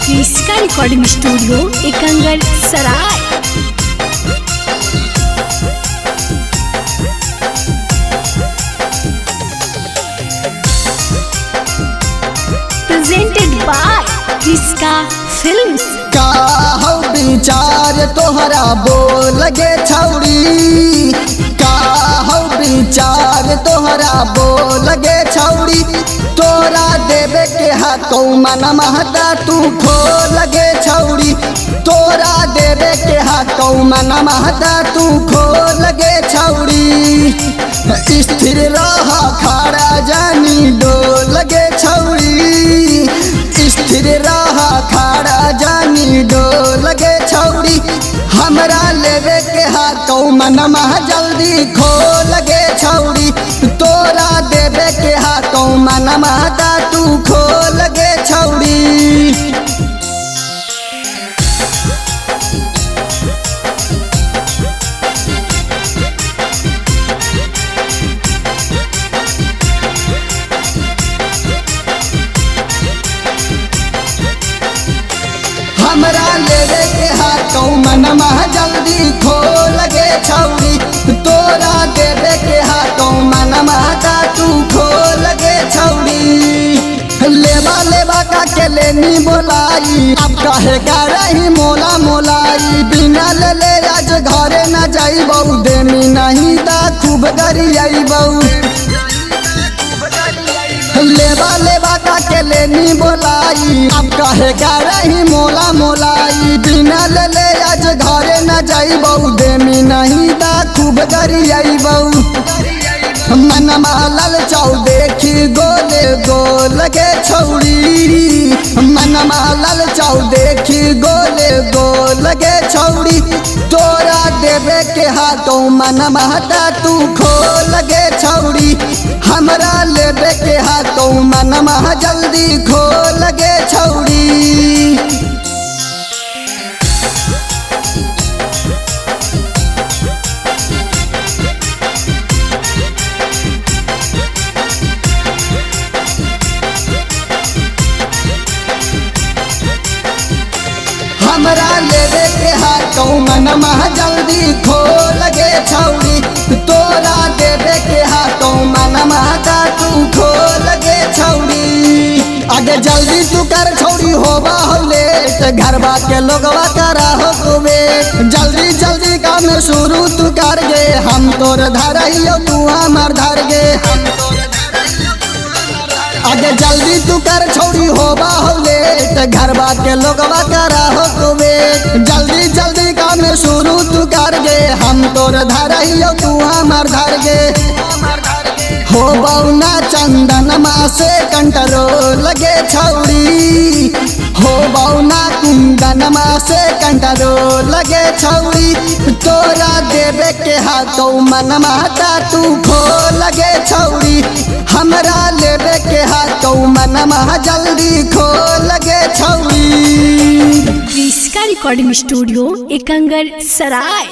क्रिस्का recording studio Ekangar Sarai. Presented by Kriska films. का हौ विचार तोहरा बोल गे छौड़ी, का हौ विचार तोहरा बोल गे छौड़ी। तोरा देवे के हाथों मन महता तू खोल गे छौड़ी, तोरा देवे के हाथों मन महता तू खोल गे छौड़ी। स्थिर रह खड़ा जानी डोल गे छौड़ी, स्थिर रह खड़ा जानी डोल गे छौड़ी। हमरा लेवे के हाथों मन मह जल्दी खोल गे छौड़ी, तोरा देवे के हाथों मन महता तू खोल गे छौड़ी। हमरा लेवे के हाथों मन मह जल्दी खोल गे छौड़ी, तोरा देवे के हाथों मन महता तू खोल गे छौड़ी। लेवा लेवा का के लेनी बोलाई, अब कहे का रही मोला मोलाई। बिना ले आज घरे न जाइबौ, देनी नहीं ता खूब गरियाइबौ। लेवा लेवा का के लेनी बोलाई, अब कहे का रही मोला मोलाई। बिना ले आज घरे न जाइबौ, देमी नहीं ता खूब गरियाइबौ। मन मालल चाउ देखी गोले गोल गे छौड़ी, मन मालल चाउ देखी गोले गोल गे छौड़ी। तोरा देवे के हाथों मन महता तू खोल गे छौड़ी, हमरा लेवे के हाथों मन मह जल्दी खोल गे छौड़ी। हमरा लेवे के हाथों मन मह जल्दी खोल गे छौड़ी, तोरा देवे के हाथों मन महता तू खोल गे छौड़ी। आगे जल्दी तू कर छौड़ी होबा हो लेट, घरवा के लोगवा करा हो वेट। जल्दी जल्दी काम शुरू तू कर गे, हम तोर धरइयो तू हमर धर गे। आगे जल्दी तू कर छौड़ी होबा हो लेट, घरवा के लोगवा करा हो वेट। जल्दी जल्दी काम शुरू तू कर गे, हम तोर धरइयो तू हमर धर गे। हो बौना चंदन मा से कंट्रोल गे छौड़ी, हो बौना कुंदन मा से कंट्रोल गे छौड़ी। तोरा देवे के हाथों मन महता तू खोल गे छौड़ी, हमरा लेवे के हाथों मन मह जल्दी खोल गे छौड़ी। क्रिस्का रिकॉर्डिंग स्टूडियो एकंगर सराय।